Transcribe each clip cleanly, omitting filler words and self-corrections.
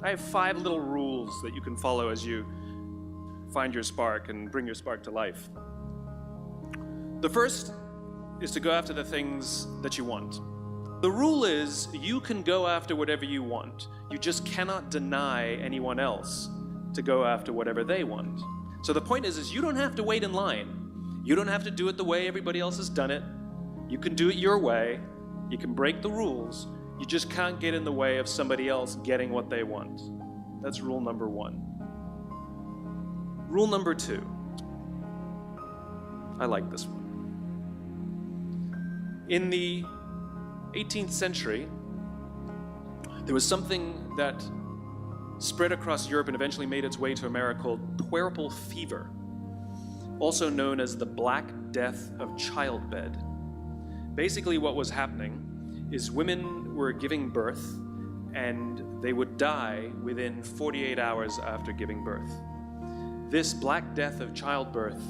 I have 5 little rules that you can follow as you find your spark and bring your spark to life. The first is to go after the things that you want. The rule is you can go after whatever you want. You just cannot deny anyone else to go after whatever they want. So the point is you don't have to wait in line. You don't have to do it the way everybody else has done it. You can do it your way. You can break the rules. You just can't get in the way of somebody else getting what they want. That's rule number 1. Rule number 2. I like this one. In the 18th century, there was something that spread across Europe and eventually made its way to America called puerperal fever, also known as the Black Death of childbed. Basically what was happening is women were giving birth and they would die within 48 hours after giving birth. This Black Death of childbirth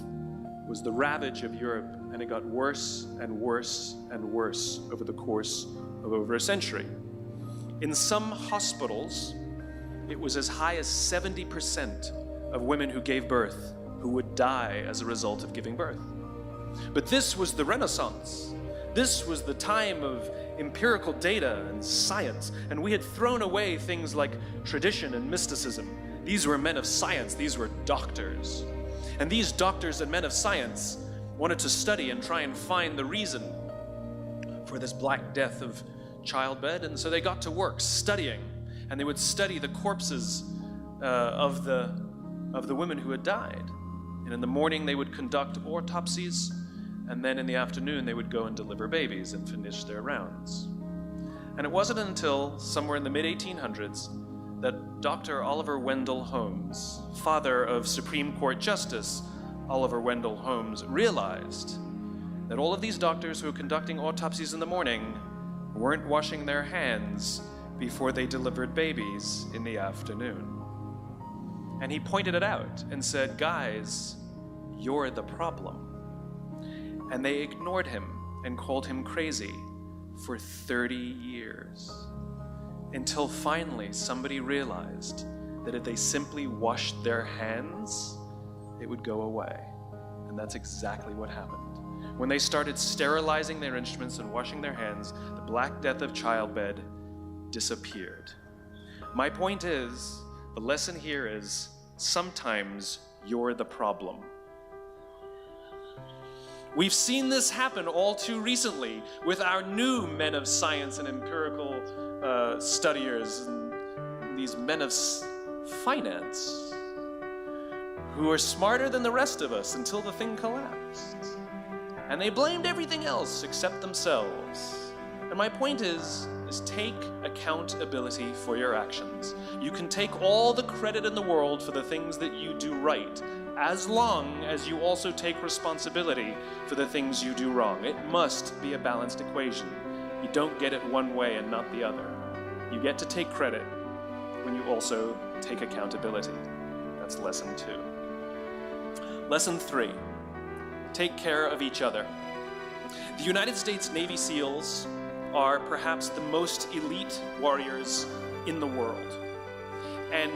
was the ravage of Europe, and it got worse and worse and worse over the course of over a century. In some hospitals, it was as high as 70% of women who gave birth who would die as a result of giving birth. But this was the Renaissance. This was the time of empirical data and science, and we had thrown away things like tradition and mysticism. These were men of science, these were doctors. And these doctors and men of science wanted to study and try and find the reason for this Black Death of childbed, and so they got to work studying, and they would study the corpses of the women who had died. And in the morning they would conduct autopsies, and then in the afternoon they would go and deliver babies and finish their rounds. And it wasn't until somewhere in the mid-1800s that Dr. Oliver Wendell Holmes, father of Supreme Court Justice Oliver Wendell Holmes, realized that all of these doctors who were conducting autopsies in the morning weren't washing their hands before they delivered babies in the afternoon. And he pointed it out and said, "Guys, you're the problem." And they ignored him and called him crazy for 30 years. Until finally somebody realized that if they simply washed their hands, it would go away. And that's exactly what happened. When they started sterilizing their instruments and washing their hands, the Black Death of childbed disappeared. My point is, the lesson here is, sometimes you're the problem. We've seen this happen all too recently with our new men of science and empirical studiers, and these men of finance who are smarter than the rest of us until the thing collapsed. And they blamed everything else except themselves. And my point is take accountability for your actions. You can take all the credit in the world for the things that you do right, as long as you also take responsibility for the things you do wrong. It must be a balanced equation. You don't get it one way and not the other. You get to take credit when you also take accountability. That's lesson 2. Lesson 3, take care of each other. The United States Navy SEALs are perhaps the most elite warriors in the world. And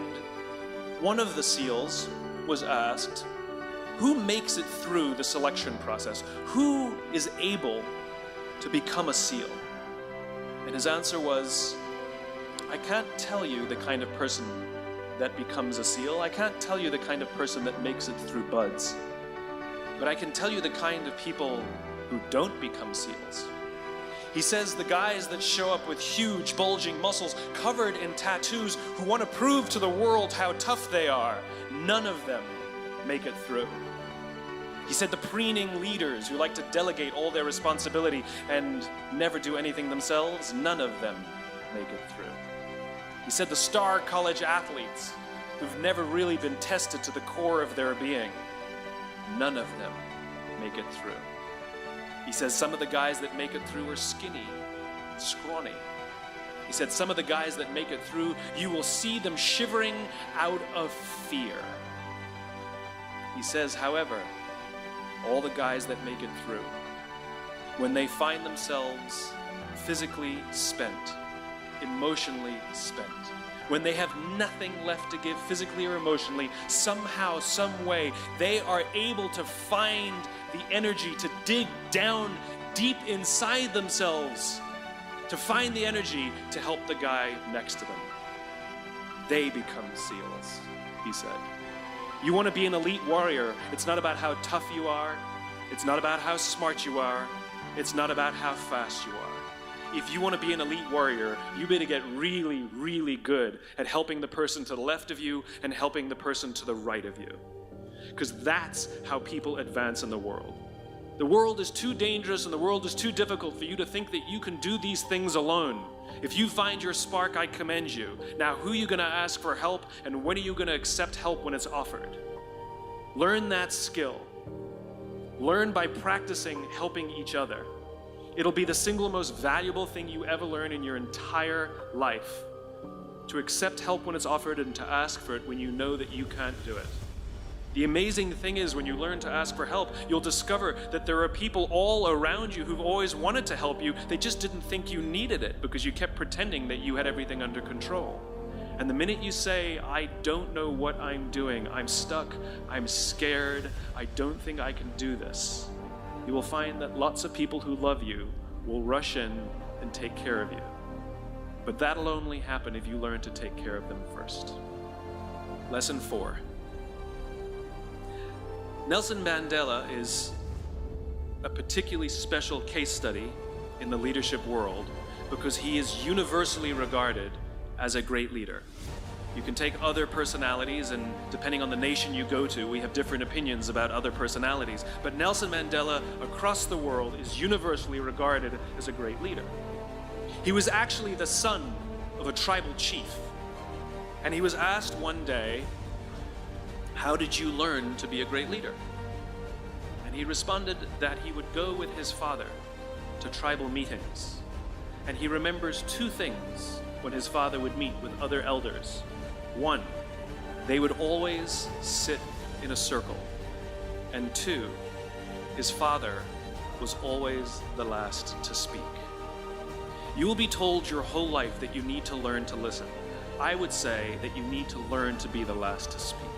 one of the SEALs was asked, who makes it through the selection process? Who is able to become a SEAL? And his answer was, I can't tell you the kind of person that becomes a SEAL. I can't tell you the kind of person that makes it through BUD/S. But I can tell you the kind of people who don't become SEALs. He says the guys that show up with huge, bulging muscles, covered in tattoos, who want to prove to the world how tough they are, none of them make it through. He said the preening leaders who like to delegate all their responsibility and never do anything themselves, none of them make it through. He said the star college athletes who've never really been tested to the core of their being, none of them make it through. He says some of the guys that make it through are skinny, scrawny. He said some of the guys that make it through, you will see them shivering out of fear. He says, however, all the guys that make it through, when they find themselves physically spent, emotionally spent, when they have nothing left to give physically or emotionally, somehow, some way, they are able to find the energy to dig down deep inside themselves, to find the energy to help the guy next to them. They become SEALs, he said. You want to be an elite warrior. It's not about how tough you are. It's not about how smart you are. It's not about how fast you are. If you want to be an elite warrior, you better get really, really good at helping the person to the left of you and helping the person to the right of you. Because that's how people advance in the world. The world is too dangerous and the world is too difficult for you to think that you can do these things alone. If you find your spark, I commend you. Now, who are you going to ask for help, and when are you going to accept help when it's offered? Learn that skill. Learn by practicing helping each other. It'll be the single most valuable thing you ever learn in your entire life. To accept help when it's offered and to ask for it when you know that you can't do it. The amazing thing is, when you learn to ask for help, you'll discover that there are people all around you who've always wanted to help you. They just didn't think you needed it because you kept pretending that you had everything under control. And the minute you say, I don't know what I'm doing, I'm stuck, I'm scared, I don't think I can do this, you will find that lots of people who love you will rush in and take care of you. But that'll only happen if you learn to take care of them first. Lesson 4. Nelson Mandela is a particularly special case study in the leadership world because he is universally regarded as a great leader. You can take other personalities, and depending on the nation you go to, we have different opinions about other personalities. But Nelson Mandela, across the world, is universally regarded as a great leader. He was actually the son of a tribal chief. And he was asked one day, how did you learn to be a great leader? And he responded that he would go with his father to tribal meetings. And he remembers two things when his father would meet with other elders. One, they would always sit in a circle. And two, his father was always the last to speak. You will be told your whole life that you need to learn to listen. I would say that you need to learn to be the last to speak.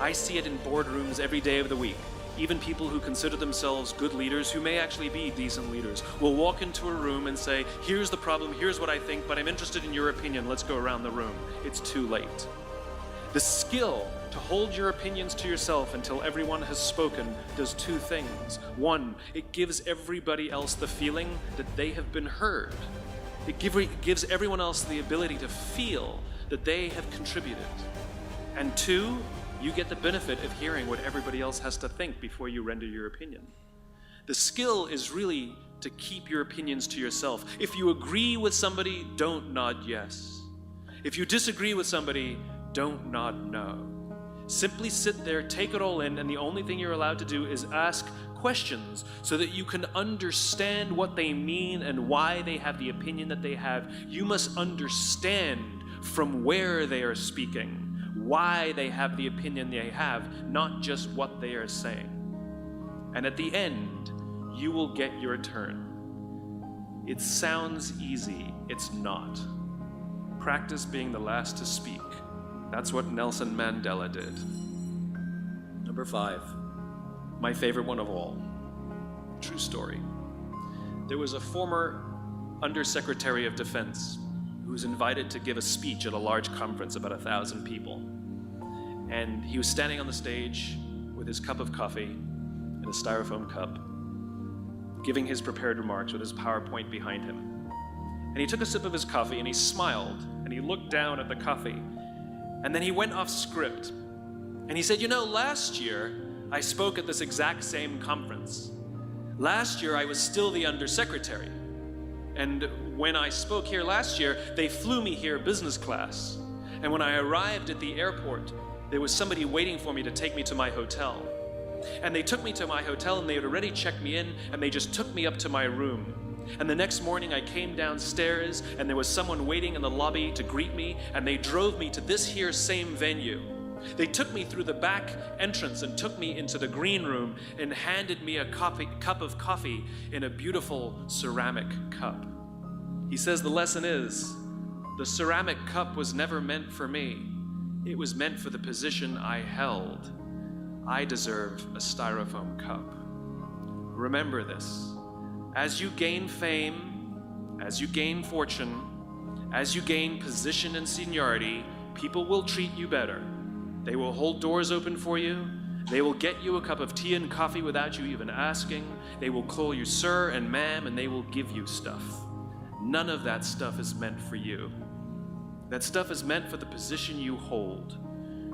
I see it in boardrooms every day of the week. Even people who consider themselves good leaders, who may actually be decent leaders, will walk into a room and say, here's the problem, here's what I think, but I'm interested in your opinion, let's go around the room. It's too late. The skill to hold your opinions to yourself until everyone has spoken does two things. One, it gives everybody else the feeling that they have been heard. It gives everyone else the ability to feel that they have contributed. And two, you get the benefit of hearing what everybody else has to think before you render your opinion. The skill is really to keep your opinions to yourself. If you agree with somebody, don't nod yes. If you disagree with somebody, don't nod no. Simply sit there, take it all in, and the only thing you're allowed to do is ask questions so that you can understand what they mean and why they have the opinion that they have. You must understand from where they are speaking, why they have the opinion they have, not just what they are saying. And at the end, you will get your turn. It sounds easy, it's not. Practice being the last to speak. That's what Nelson Mandela did. Number 5, my favorite one of all. True story. There was a former Undersecretary of Defense who was invited to give a speech at a large conference, about 1,000 people. And he was standing on the stage with his cup of coffee in a styrofoam cup, giving his prepared remarks with his PowerPoint behind him. And he took a sip of his coffee and he smiled and he looked down at the coffee. And then he went off script. And he said, last year I spoke at this exact same conference. Last year I was still the undersecretary. And when I spoke here last year, they flew me here business class. And when I arrived at the airport, there was somebody waiting for me to take me to my hotel. And they took me to my hotel and they had already checked me in and they just took me up to my room. And the next morning I came downstairs and there was someone waiting in the lobby to greet me and they drove me to this here same venue. They took me through the back entrance and took me into the green room and handed me a cup of coffee in a beautiful ceramic cup. He says the lesson is, The ceramic cup was never meant for me. It was meant for the position I held. I deserve a styrofoam cup. Remember this. As you gain fame, as you gain fortune, as you gain position and seniority, people will treat you better. They will hold doors open for you. They will get you a cup of tea and coffee without you even asking. They will call you sir and ma'am, and they will give you stuff. None of that stuff is meant for you. That stuff is meant for the position you hold.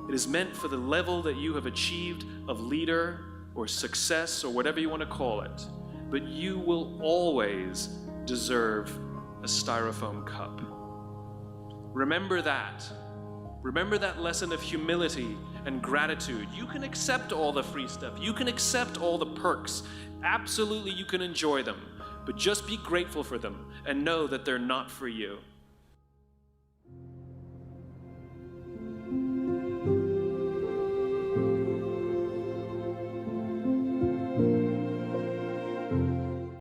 It is meant for the level that you have achieved of leader or success or whatever you want to call it. But you will always deserve a styrofoam cup. Remember that. Remember that lesson of humility and gratitude. You can accept all the free stuff. You can accept all the perks. Absolutely, you can enjoy them. But just be grateful for them and know that they're not for you.